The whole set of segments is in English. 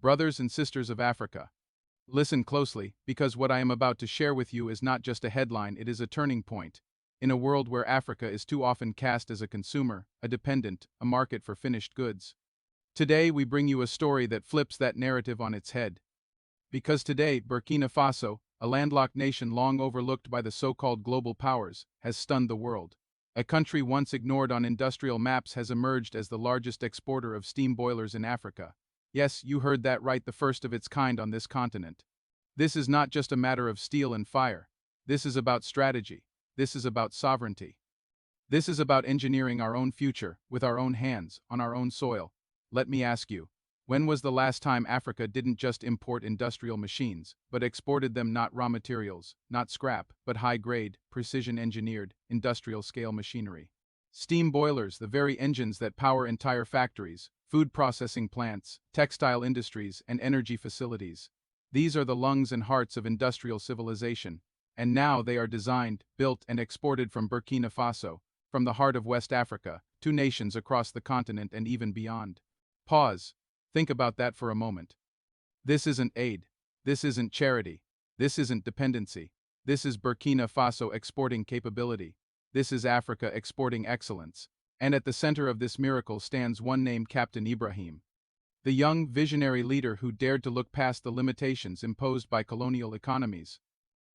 brothers and sisters of Africa. Listen closely, because what I am about to share with you is not just a headline, it is a turning point. In a world where Africa is too often cast as a consumer, a dependent, a market for finished goods. Today we bring you a story that flips that narrative on its head. Because today, Burkina Faso, a landlocked nation long overlooked by the so-called global powers, has stunned the world. A country once ignored on industrial maps has emerged as the largest exporter of steam boilers in Africa. Yes, you heard that right, the first of its kind on this continent. This is not just a matter of steel and fire. This is about strategy. This is about sovereignty. This is about engineering our own future, with our own hands, on our own soil. Let me ask you, when was the last time Africa didn't just import industrial machines, but exported them, not raw materials, not scrap, but high-grade, precision-engineered, industrial-scale machinery? Steam boilers, the very engines that power entire factories, food processing plants, textile industries, and energy facilities. These are the lungs and hearts of industrial civilization, and now they are designed, built, and exported from Burkina Faso, from the heart of West Africa, to nations across the continent and even beyond. Pause. Think about that for a moment. This isn't aid. This isn't charity. This isn't dependency. This is Burkina Faso exporting capability. This is Africa exporting excellence. And at the center of this miracle stands one named Captain Ibrahim. The young, visionary leader who dared to look past the limitations imposed by colonial economies.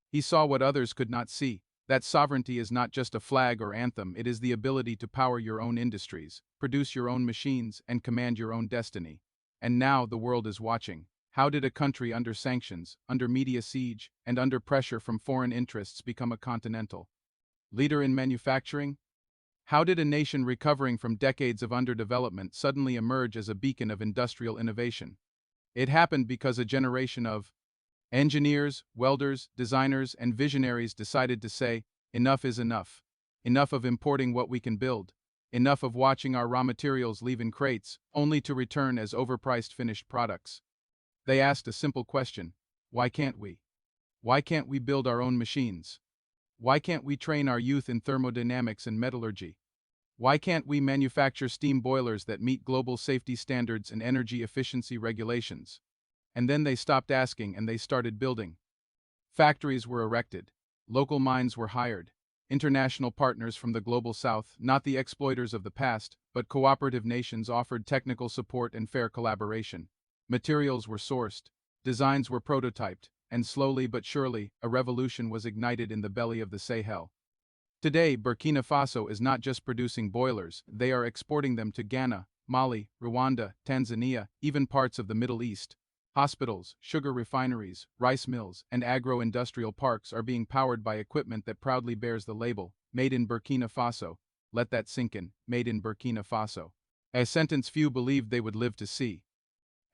He saw what others could not see, that sovereignty is not just a flag or anthem, it is the ability to power your own industries, produce your own machines, and command your own destiny. And now the world is watching. How did a country under sanctions, under media siege, and under pressure from foreign interests become a continental leader in manufacturing? How did a nation recovering from decades of underdevelopment suddenly emerge as a beacon of industrial innovation? It happened because a generation of engineers, welders, designers, and visionaries decided to say, enough is enough. Enough of importing what we can build. Enough of watching our raw materials leave in crates, only to return as overpriced finished products. They asked a simple question: why can't we? Why can't we build our own machines? Why can't we train our youth in thermodynamics and metallurgy? Why can't we manufacture steam boilers that meet global safety standards and energy efficiency regulations? And then they stopped asking and they started building. Factories were erected. Local mines were hired. International partners from the global south, not the exploiters of the past, but cooperative nations, offered technical support and fair collaboration. Materials were sourced, designs were prototyped, and slowly but surely, a revolution was ignited in the belly of the Sahel. Today, Burkina Faso is not just producing boilers, they are exporting them to Ghana, Mali, Rwanda, Tanzania, even parts of the Middle East. Hospitals, sugar refineries, rice mills, and agro-industrial parks are being powered by equipment that proudly bears the label, Made in Burkina Faso. Let that sink in, Made in Burkina Faso. A sentence few believed they would live to see.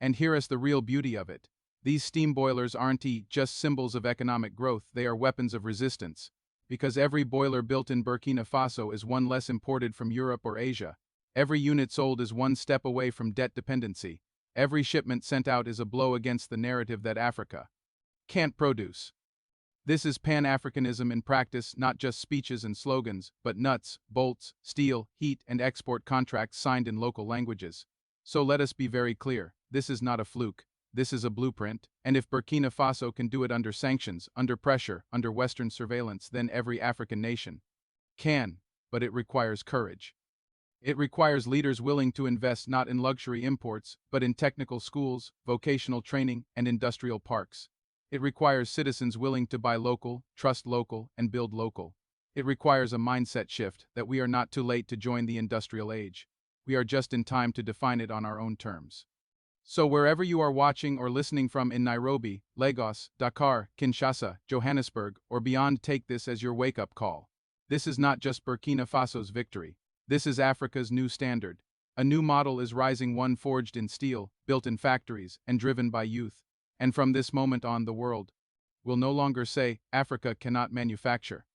And here is the real beauty of it. These steam boilers aren't just symbols of economic growth, they are weapons of resistance. Because every boiler built in Burkina Faso is one less imported from Europe or Asia. Every unit sold is one step away from debt dependency. Every shipment sent out is a blow against the narrative that Africa can't produce. This is Pan-Africanism in practice, not just speeches and slogans, but nuts, bolts, steel, heat, and export contracts signed in local languages. So let us be very clear, this is not a fluke, this is a blueprint, and if Burkina Faso can do it under sanctions, under pressure, under Western surveillance, then every African nation can, but it requires courage. It requires leaders willing to invest not in luxury imports, but in technical schools, vocational training, and industrial parks. It requires citizens willing to buy local, trust local, and build local. It requires a mindset shift that we are not too late to join the industrial age. We are just in time to define it on our own terms. So wherever you are watching or listening from in Nairobi, Lagos, Dakar, Kinshasa, Johannesburg, or beyond, take this as your wake-up call. This is not just Burkina Faso's victory. This is Africa's new standard. A new model is rising, one forged in steel, built in factories, and driven by youth. And from this moment on, the world will no longer say, Africa cannot manufacture.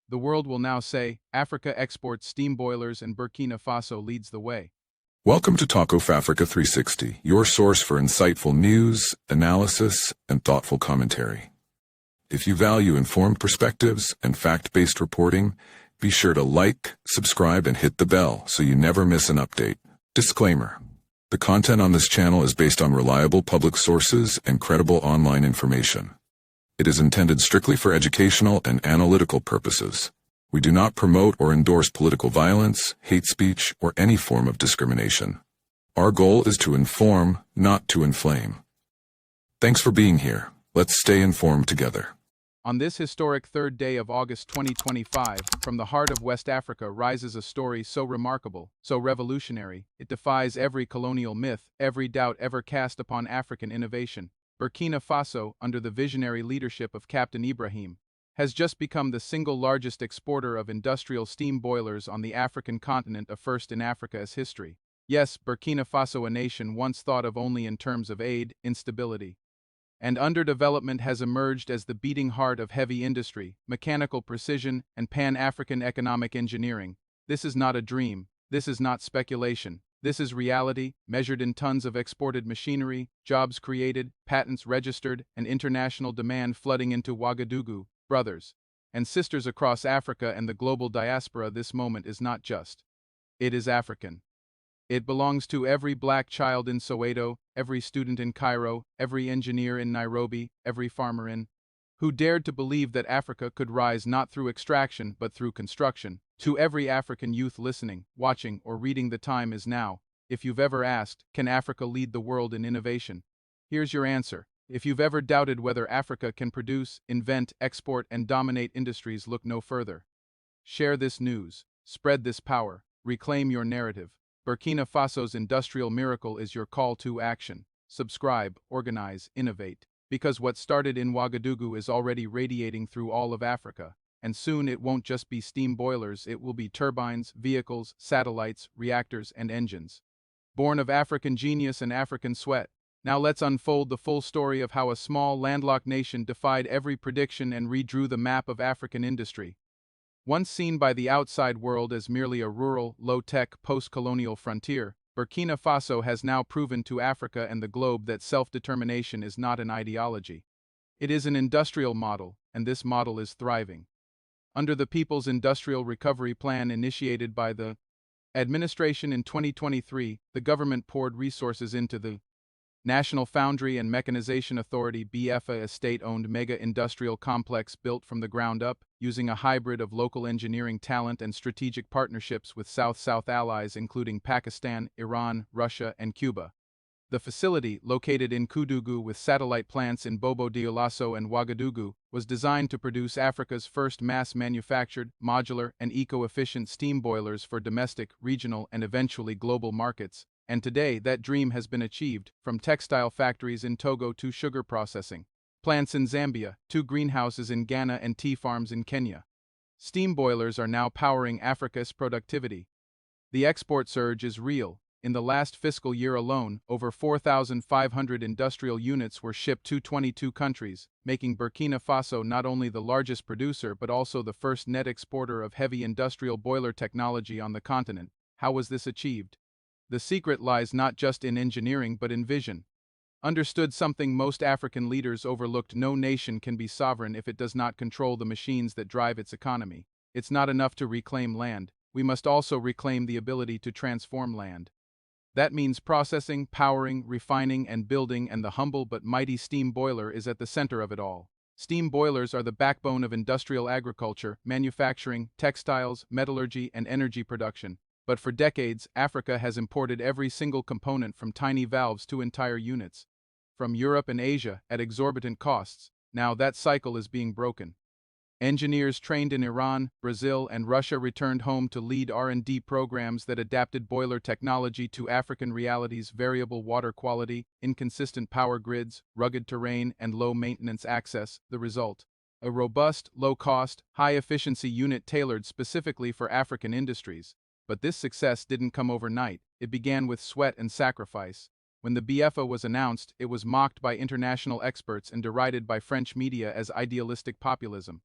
The world will now say, Africa exports steam boilers and Burkina Faso leads the way. Welcome to Talk of Africa 360, your source for insightful news, analysis, and thoughtful commentary. If you value informed perspectives and fact-based reporting, be sure to like, subscribe, and hit the bell so you never miss an update. Disclaimer: The content on this channel is based on reliable public sources and credible online information. It is intended strictly for educational and analytical purposes. We do not promote or endorse political violence, hate speech, or any form of discrimination. Our goal is to inform, not to inflame. Thanks for being here. Let's stay informed together. On this historic third day of August 2025, from the heart of West Africa rises a story so remarkable, so revolutionary, it defies every colonial myth, every doubt ever cast upon African innovation. Burkina Faso, under the visionary leadership of Captain Ibrahim, has just become the single largest exporter of industrial steam boilers on the African continent, a first in Africa's history. Yes, Burkina Faso, a nation once thought of only in terms of aid, instability, and underdevelopment, has emerged as the beating heart of heavy industry, mechanical precision, and Pan-African economic engineering. This is not a dream. This is not speculation. This is reality, measured in tons of exported machinery, jobs created, patents registered, and international demand flooding into Ouagadougou. Brothers and sisters across Africa and the global diaspora, this moment is not just. It is African. It belongs to every black child in Soweto, every student in Cairo, every engineer in Nairobi, every farmer in who dared to believe that Africa could rise not through extraction but through construction. To every African youth listening, watching, or reading, the time is now. If you've ever asked, can Africa lead the world in innovation? Here's your answer. If you've ever doubted whether Africa can produce, invent, export, and dominate industries, look no further. Share this news. Spread this power. Reclaim your narrative. Burkina Faso's industrial miracle is your call to action. Subscribe, organize, innovate. Because what started in Ouagadougou is already radiating through all of Africa. And soon it won't just be steam boilers, it will be turbines, vehicles, satellites, reactors, and engines. Born of African genius and African sweat. Now let's unfold the full story of how a small, landlocked nation defied every prediction and redrew the map of African industry. Once seen by the outside world as merely a rural, low-tech, post-colonial frontier, Burkina Faso has now proven to Africa and the globe that self-determination is not an ideology. It is an industrial model, and this model is thriving. Under the People's Industrial Recovery Plan initiated by the administration in 2023, the government poured resources into the National Foundry and Mechanization Authority (BFA), a state-owned mega-industrial complex built from the ground up, using a hybrid of local engineering talent and strategic partnerships with South-South allies including Pakistan, Iran, Russia, and Cuba. The facility, located in Koudougou with satellite plants in Bobo-Dioulasso and Ouagadougou, was designed to produce Africa's first mass-manufactured, modular, and eco-efficient steam boilers for domestic, regional, and eventually global markets. And today, that dream has been achieved, from textile factories in Togo to sugar processing plants in Zambia, to greenhouses in Ghana and tea farms in Kenya. Steam boilers are now powering Africa's productivity. The export surge is real. In the last fiscal year alone, over 4,500 industrial units were shipped to 22 countries, making Burkina Faso not only the largest producer but also the first net exporter of heavy industrial boiler technology on the continent. How was this achieved? The secret lies not just in engineering but in vision. Understood something most African leaders overlooked: no nation can be sovereign if it does not control the machines that drive its economy. It's not enough to reclaim land, we must also reclaim the ability to transform land. That means processing, powering, refining, and building, and the humble but mighty steam boiler is at the center of it all. Steam boilers are the backbone of industrial agriculture, manufacturing, textiles, metallurgy, and energy production. But for decades, Africa has imported every single component, from tiny valves to entire units, from Europe and Asia at exorbitant costs. Now that cycle is being broken. Engineers trained in Iran, Brazil, and Russia returned home to lead R&D programs that adapted boiler technology to African realities: variable water quality, inconsistent power grids, rugged terrain, and low-maintenance access. The result: a robust, low-cost, high-efficiency unit tailored specifically for African industries. But this success didn't come overnight. It began with sweat and sacrifice. When the BFA was announced, it was mocked by international experts and derided by French media as idealistic populism.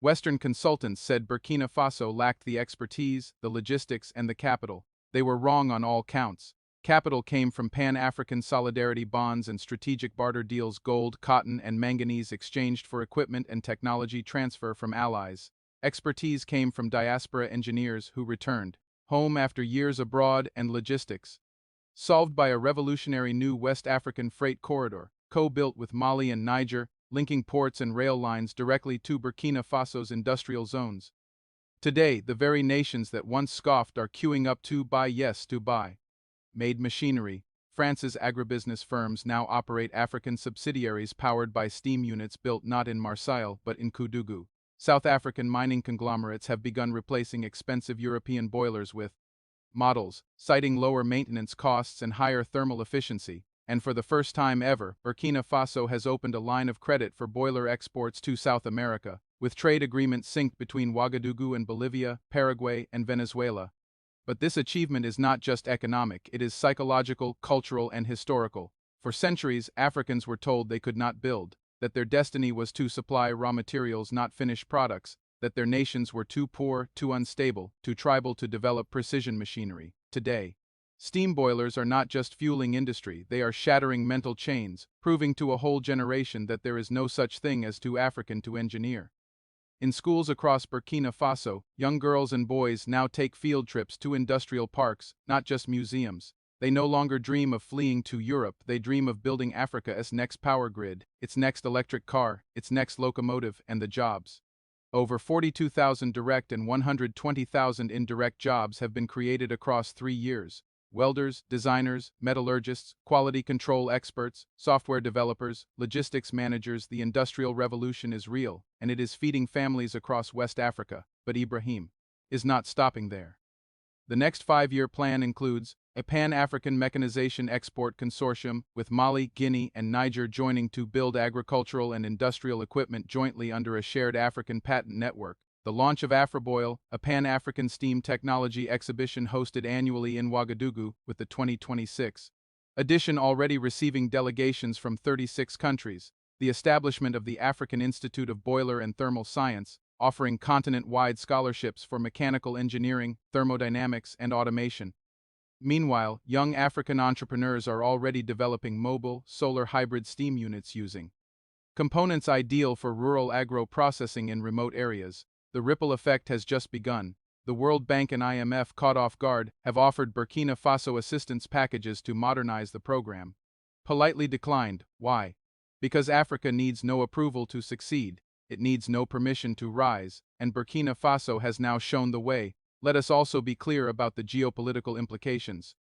Western consultants said Burkina Faso lacked the expertise, the logistics, and the capital. They were wrong on all counts. Capital came from Pan-African solidarity bonds and strategic barter deals: gold, cotton, and manganese exchanged for equipment and technology transfer from allies. Expertise came from diaspora engineers who returned home after years abroad, and logistics: solved by a revolutionary new West African freight corridor, co-built with Mali and Niger, linking ports and rail lines directly to Burkina Faso's industrial zones. Today, the very nations that once scoffed are queuing up to buy, yes, to buy. Made machinery. France's agribusiness firms now operate African subsidiaries powered by steam units built not in Marseille but in Koudougou. South African mining conglomerates have begun replacing expensive European boilers with models, citing lower maintenance costs and higher thermal efficiency. And for the first time ever, Burkina Faso has opened a line of credit for boiler exports to South America, with trade agreements synced between Ouagadougou and Bolivia, Paraguay, and Venezuela. But this achievement is not just economic, it is psychological, cultural, and historical. For centuries, Africans were told they could not build, that their destiny was to supply raw materials, not finished products, that their nations were too poor, too unstable, too tribal to develop precision machinery. Today, steam boilers are not just fueling industry, they are shattering mental chains, proving to a whole generation that there is no such thing as too African to engineer. In schools across Burkina Faso, young girls and boys now take field trips to industrial parks, not just museums. They no longer dream of fleeing to Europe, they dream of building Africa's next power grid, its next electric car, its next locomotive, and the jobs. Over 42,000 direct and 120,000 indirect jobs have been created across 3 years. Welders, designers, metallurgists, quality control experts, software developers, logistics managers, the industrial revolution is real, and it is feeding families across West Africa, but Ibrahim is not stopping there. The next 5-year plan includes a Pan-African Mechanization Export Consortium, with Mali, Guinea, and Niger joining to build agricultural and industrial equipment jointly under a shared African patent network. The launch of Afriboil, a Pan-African steam technology exhibition hosted annually in Ouagadougou, with the 2026 edition already receiving delegations from 36 countries. The establishment of the African Institute of Boiler and Thermal Science, offering continent-wide scholarships for mechanical engineering, thermodynamics, and automation. Meanwhile, young African entrepreneurs are already developing mobile, solar hybrid steam units using components ideal for rural agro-processing in remote areas. The ripple effect has just begun. The World Bank and IMF, caught off guard, have offered Burkina Faso assistance packages to modernize the program. Politely declined. Why? Because Africa needs no approval to succeed. It needs no permission to rise, and Burkina Faso has now shown the way. Let us also be clear about the geopolitical implications.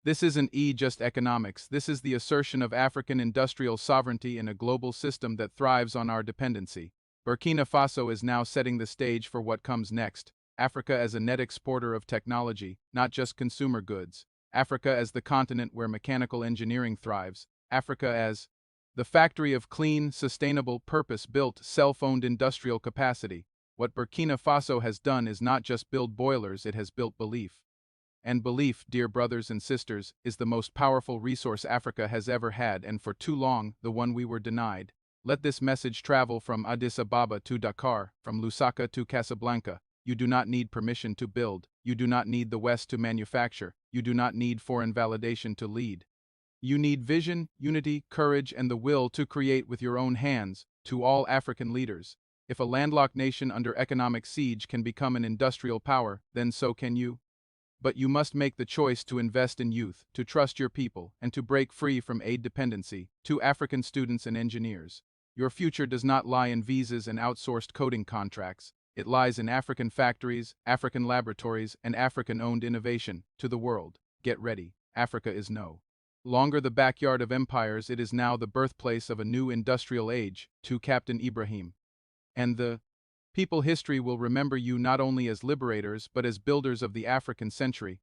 This isn't just economics, this is the assertion of African industrial sovereignty in a global system that thrives on our dependency. Burkina Faso is now setting the stage for what comes next. Africa as a net exporter of technology, not just consumer goods. Africa as the continent where mechanical engineering thrives. Africa as the factory of clean, sustainable, purpose-built, self-owned industrial capacity. What Burkina Faso has done is not just build boilers, it has built belief. And belief, dear brothers and sisters, is the most powerful resource Africa has ever had, and for too long, the one we were denied. Let this message travel from Addis Ababa to Dakar, from Lusaka to Casablanca. You do not need permission to build. You do not need the West to manufacture. You do not need foreign validation to lead. You need vision, unity, courage, and the will to create with your own hands. To all African leaders, if a landlocked nation under economic siege can become an industrial power, then so can you. But you must make the choice to invest in youth, to trust your people, and to break free from aid dependency. To African students and engineers, your future does not lie in visas and outsourced coding contracts. It lies in African factories, African laboratories, and African-owned innovation. To the world, get ready. Africa is no longer the backyard of empires, it is now the birthplace of a new industrial age. To Captain Ibrahim and the people, history will remember you not only as liberators but as builders of the African century.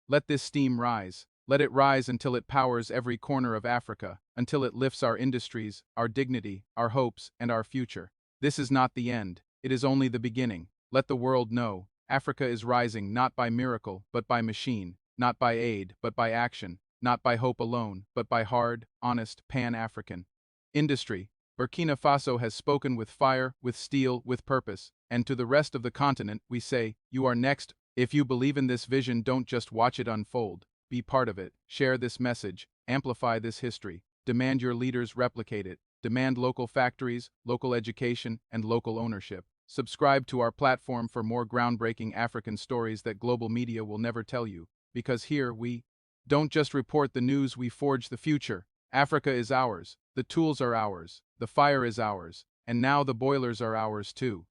Let this steam rise. Let it rise until it powers every corner of Africa, until it lifts our industries, our dignity, our hopes, and our future. This is not the end. It is only the beginning. Let the world know. Africa is rising not by miracle, but by machine, not by aid, but by action, not by hope alone, but by hard, honest, Pan-African industry. Burkina Faso has spoken with fire, with steel, with purpose, and to the rest of the continent we say, you are next. If you believe in this vision, don't just watch it unfold. Be part of it. Share this message. Amplify this history. Demand your leaders replicate it. Demand local factories, local education, and local ownership. Subscribe to our platform for more groundbreaking African stories that global media will never tell you, because here we Don't just report the news, we forge the future. Africa is ours, the tools are ours, the fire is ours, and now the boilers are ours too.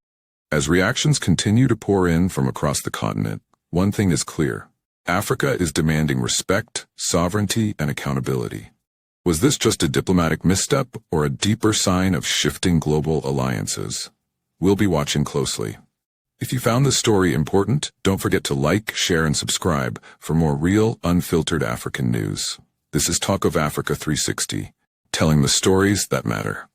As reactions continue to pour in from across the continent, one thing is clear. Africa is demanding respect, sovereignty, and accountability. Was this just a diplomatic misstep or a deeper sign of shifting global alliances? We'll be watching closely. If you found this story important, don't forget to like, share, and subscribe for more real, unfiltered African news. This is Talk of Africa 360, telling the stories that matter.